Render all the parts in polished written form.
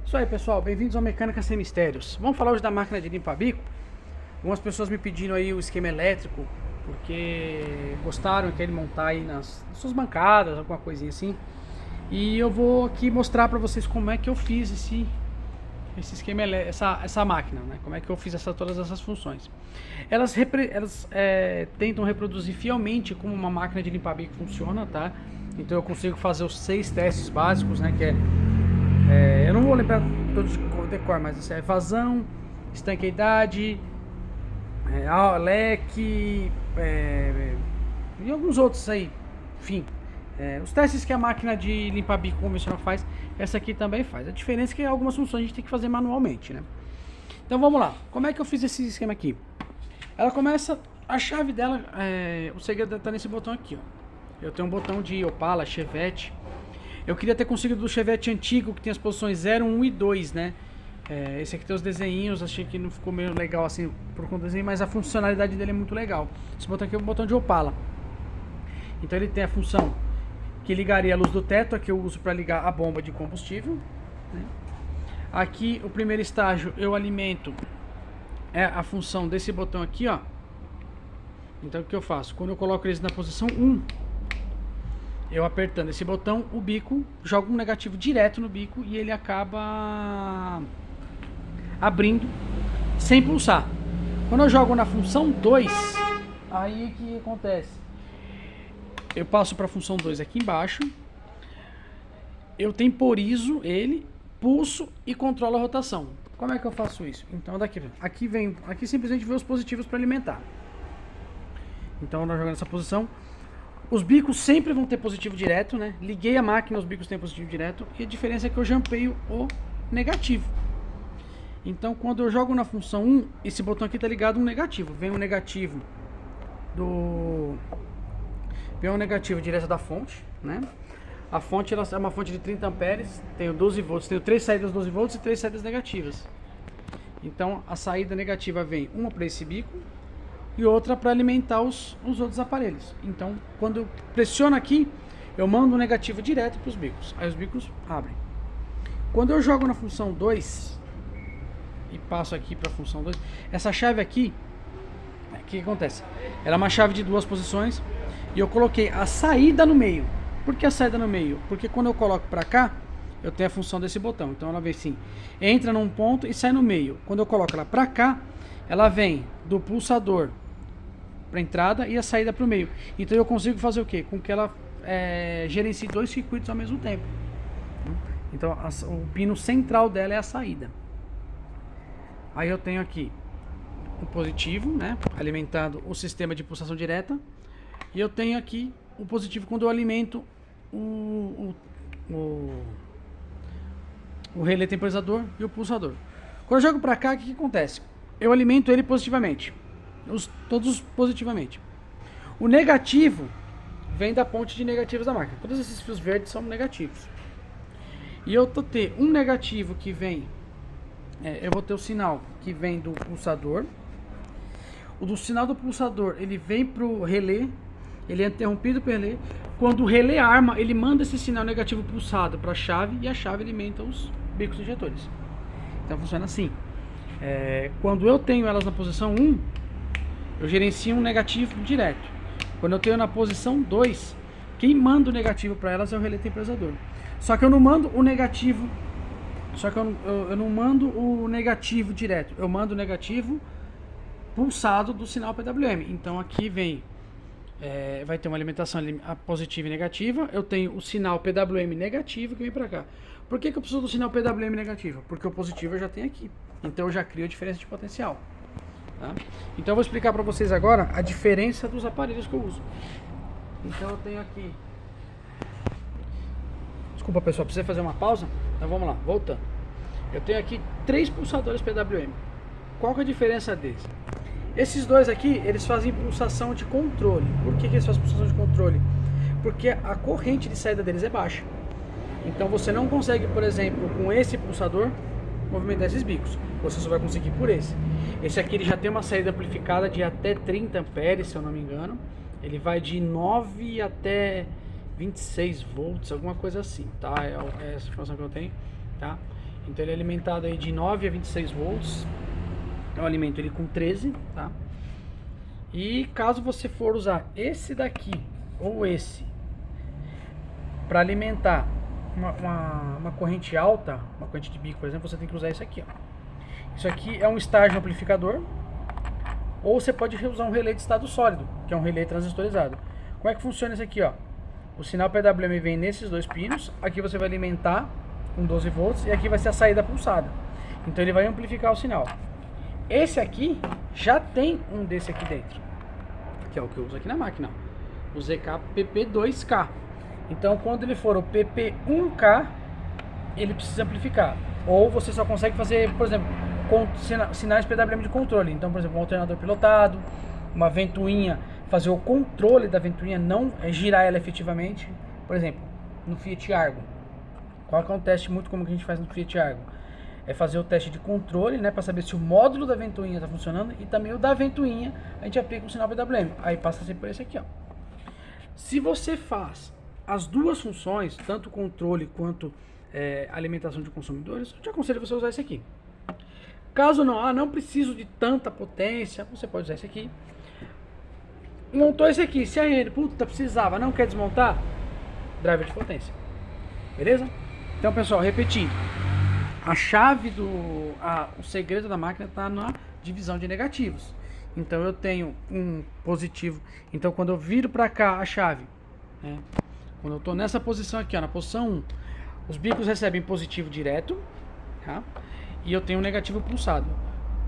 Isso aí, pessoal, bem-vindos ao Mecânica Sem Mistérios. Vamos falar hoje da máquina de limpar bico. Algumas pessoas me pediram aí o esquema elétrico, porque gostaram, querem montar aí nas suas bancadas, alguma coisinha assim. E eu vou aqui mostrar pra vocês como é que eu fiz esse esquema, essa máquina, né? Como é que eu fiz todas essas funções. Elas tentam reproduzir fielmente como uma máquina de limpar bico funciona, tá? Então eu consigo fazer os 6 testes básicos, né? Que eu não vou lembrar todos de decor, mas isso é vazão, estanqueidade, leque, e alguns outros aí, enfim. Os testes que a máquina de limpar bico convencional faz, essa aqui também faz. A diferença é que algumas funções a gente tem que fazer manualmente, né? Então vamos lá, como é que eu fiz esse esquema aqui? Ela começa, a chave dela, o segredo está nesse botão aqui, ó. Eu tenho um botão de Opala, Chevette. Eu queria ter conseguido do Chevette antigo, que tem as posições 0, 1 e 2, né? Esse aqui tem os desenhinhos, achei que não ficou meio legal assim por conta do desenho, mas a funcionalidade dele é muito legal. Esse botão aqui é um botão de Opala. Então ele tem a função que ligaria a luz do teto, que eu uso para ligar a bomba de combustível, né? Aqui o primeiro estágio eu alimento a função desse botão aqui, ó. Então o que eu faço? Quando eu coloco eles na posição 1, eu apertando esse botão, o bico joga um negativo direto no bico e ele acaba abrindo sem pulsar. Quando eu jogo na função 2, aí o que acontece? Eu passo para a função 2 aqui embaixo, eu temporizo ele, pulso e controlo a rotação. Como é que eu faço isso? Então aqui simplesmente vem os positivos para alimentar. Então nós jogamos nessa posição. Os bicos sempre vão ter positivo direto, né? Liguei a máquina, os bicos têm positivo direto. E a diferença é que eu jampeio o negativo. Então quando eu jogo na função 1, esse botão aqui tá ligado um negativo. Vem um negativo direto da fonte, né? A fonte ela é uma fonte de 30 amperes, tenho 12 volts, tenho 3 saídas 12 volts e 3 saídas negativas. Então a saída negativa vem uma para esse bico e outra para alimentar os outros aparelhos. Então, quando eu pressiono aqui, eu mando o negativo direto para os bicos. Aí os bicos abrem. Quando eu jogo na função 2 e passo aqui para a função 2, essa chave aqui, o que acontece? Ela é uma chave de 2 posições e eu coloquei a saída no meio. Por que a saída no meio? Porque quando eu coloco para cá, eu tenho a função desse botão. Então ela vem assim, entra num ponto e sai no meio. Quando eu coloco ela para cá, ela vem do pulsador para a entrada e a saída para o meio. Então eu consigo fazer o que? Com que ela gerencie 2 circuitos ao mesmo tempo. Então o pino central dela é a saída. Aí eu tenho aqui o positivo, né, alimentando o sistema de pulsação direta. E eu tenho aqui o positivo quando eu alimento o relé temporizador e o pulsador. Quando eu jogo para cá, o que acontece? Eu alimento ele positivamente. Todos positivamente. O negativo vem da ponte de negativos da máquina. Todos esses fios verdes são negativos. E eu vou ter um negativo que vem, eu vou ter o sinal que vem do pulsador. O do sinal do pulsador, ele vem pro relé, ele é interrompido pelo relé. Quando o relé arma, ele manda esse sinal negativo pulsado para a chave e a chave alimenta os bicos injetores. Então funciona assim. Quando eu tenho elas na posição 1, eu gerencio um negativo direto. Quando eu tenho na posição 2, quem manda o negativo para elas é o relé temporizador. Só que eu não mando o negativo. Só que eu não mando o negativo direto. Eu mando o negativo pulsado do sinal PWM. Então aqui vem, vai ter uma alimentação positiva e negativa. Eu tenho o sinal PWM negativo que vem para cá. Por que eu preciso do sinal PWM negativo? Porque o positivo eu já tenho aqui. Então eu já crio a diferença de potencial. Tá? Então eu vou explicar para vocês agora a diferença dos aparelhos que eu uso. Então eu tenho aqui, desculpa pessoal, precisa fazer uma pausa? Então vamos lá, voltando. Eu tenho aqui 3 pulsadores PWM. Qual que é a diferença deles? Esses dois aqui, eles fazem pulsação de controle. Por que eles fazem pulsação de controle? Porque a corrente de saída deles é baixa. Então você não consegue, por exemplo, com esse pulsador, movimentar esses bicos. Você só vai conseguir por esse. Esse aqui ele já tem uma saída amplificada de até 30 amperes, se eu não me engano. Ele vai de 9 até 26 volts, alguma coisa assim, tá? É essa informação que eu tenho, tá? Então ele é alimentado aí de 9 a 26 volts. Eu alimento ele com 13, tá? E caso você for usar esse daqui ou esse para alimentar uma corrente alta, uma corrente de bico, por exemplo, você tem que usar isso aqui, ó. Isso aqui é um estágio amplificador, ou você pode usar um relé de estado sólido, que é um relé transistorizado. Como é que funciona isso aqui, ó? O sinal PWM vem nesses dois pinos, aqui você vai alimentar com 12 volts e aqui vai ser a saída pulsada. Então ele vai amplificar o sinal. Esse aqui já tem um desse aqui dentro, que é o que eu uso aqui na máquina, o ZK PP2K. Então quando ele for o PP1K, ele precisa amplificar. Ou você só consegue fazer, por exemplo, com sinais PWM de controle. Então, por exemplo, um alternador pilotado, uma ventoinha, fazer o controle da ventoinha, não girar ela efetivamente. Por exemplo, no Fiat Argo. Qual que é um teste muito comum que a gente faz no Fiat Argo? É fazer o teste de controle, né, para saber se o módulo da ventoinha está funcionando, e também o da ventoinha a gente aplica o sinal PWM. Aí passa a ser por esse aqui, ó. Se você faz as duas funções, tanto controle quanto alimentação de consumidores, eu te aconselho você usar esse aqui. Caso não preciso de tanta potência, você pode usar esse aqui. Montou esse aqui, se a rede, puta, precisava, não quer desmontar, driver de potência. Beleza? Então, pessoal, repetindo. A chave o segredo da máquina está na divisão de negativos. Então eu tenho um positivo. Então quando eu viro para cá a chave, né, quando eu estou nessa posição aqui, ó, na posição 1, os bicos recebem positivo direto, tá? E eu tenho um negativo pulsado.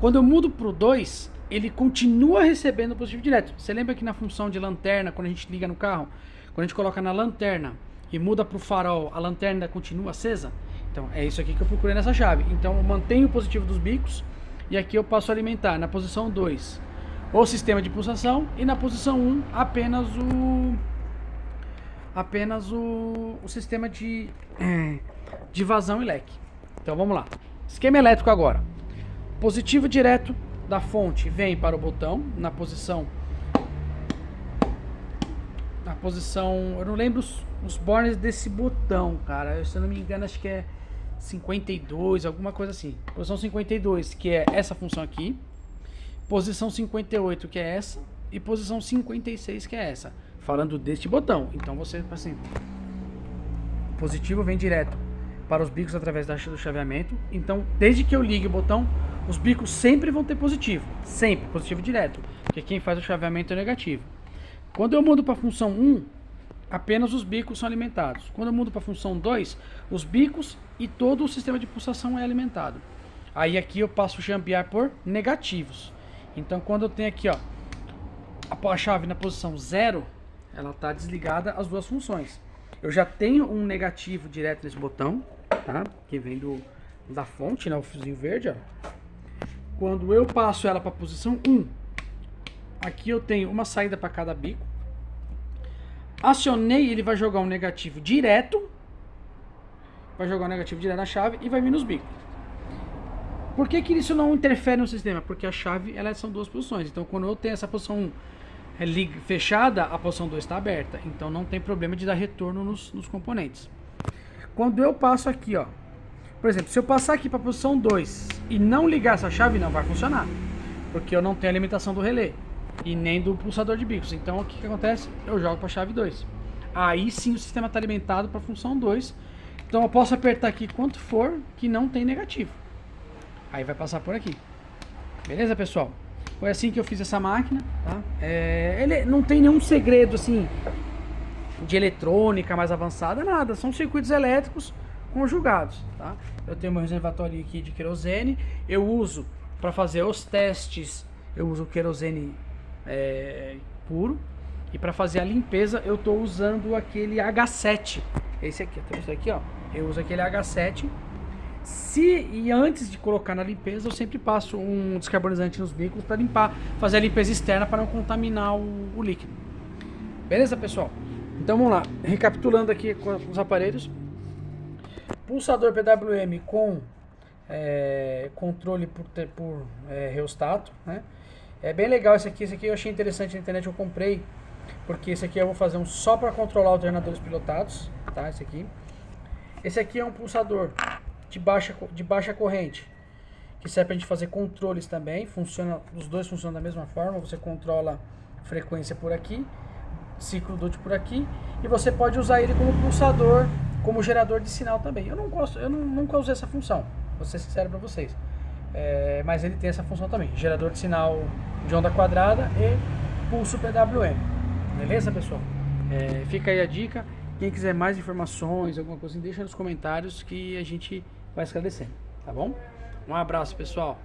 Quando eu mudo para o 2, ele continua recebendo positivo direto. Você lembra que na função de lanterna, quando a gente liga no carro, quando a gente coloca na lanterna e muda para o farol, a lanterna ainda continua acesa? Então é isso aqui que eu procurei nessa chave. Então eu mantenho o positivo dos bicos e aqui eu passo a alimentar na posição 2 o sistema de pulsação e na posição 1 apenas o sistema de vazão e leque. Então vamos lá. Esquema elétrico agora. Positivo direto da fonte vem para o botão na posição, eu não lembro os bornes desse botão, cara. Se eu não me engano, acho que é 52, alguma coisa assim. Posição 52, que é essa função aqui. Posição 58, que é essa. E posição 56, que é essa. Falando deste botão. Então você, assim, o positivo vem direto para os bicos através do chaveamento. Então, desde que eu ligue o botão, os bicos sempre vão ter positivo. Sempre, positivo direto. Porque quem faz o chaveamento é negativo. Quando eu mudo para a função 1, apenas os bicos são alimentados. Quando eu mudo para a função 2, os bicos e todo o sistema de pulsação é alimentado. Aí aqui eu passo a chambear por negativos. Então quando eu tenho aqui, ó, a chave na posição 0, ela está desligada as duas funções. Eu já tenho um negativo direto nesse botão, tá? Que vem da fonte, né? O fiozinho verde, ó. Quando eu passo ela para a posição 1, aqui eu tenho uma saída para cada bico. Acionei, ele vai jogar um negativo direto. Vai jogar um negativo direto na chave e vai vir nos bicos. Por que isso não interfere no sistema? Porque a chave, são duas posições. Então quando eu tenho essa posição 1 fechada, a posição 2 está aberta. Então não tem problema de dar retorno nos componentes. Quando eu passo aqui, ó. Por exemplo, se eu passar aqui para a posição 2 e não ligar essa chave, não vai funcionar. Porque eu não tenho a alimentação do relé e nem do pulsador de bicos. Então o que acontece? Eu jogo para a chave 2. Aí sim o sistema está alimentado para a função 2. Então eu posso apertar aqui quanto for que não tem negativo. Aí vai passar por aqui. Beleza, pessoal? Foi assim que eu fiz essa máquina, tá? Ele não tem nenhum segredo assim de eletrônica mais avançada, nada. São circuitos elétricos conjugados, tá? Eu tenho meu reservatório aqui de querosene. Eu uso para fazer os testes, eu uso querosene puro. E para fazer a limpeza eu estou usando aquele H7. Esse aqui, ó. Eu uso aquele H7. E antes de colocar na limpeza, eu sempre passo um descarbonizante nos bicos para limpar, fazer a limpeza externa para não contaminar o líquido. Beleza, pessoal? Então vamos lá, recapitulando aqui com os aparelhos. Pulsador PWM com controle por reostato, né? É bem legal esse aqui eu achei interessante na internet, eu comprei, porque esse aqui eu vou fazer um só para controlar alternadores pilotados, tá? Esse aqui é um pulsador de baixa corrente, que serve para a gente fazer controles também. Os dois funcionam da mesma forma. Você controla frequência por aqui, ciclo DUT por aqui, e você pode usar ele como pulsador, como gerador de sinal também. Eu não gosto, eu nunca usei essa função, vou ser sincero para vocês. Mas ele tem essa função também, gerador de sinal de onda quadrada e pulso PWM. Beleza, pessoal? Fica aí a dica. Quem quiser mais informações, alguma coisa, deixa nos comentários que a gente vai esclarecendo, tá bom? Um abraço, pessoal.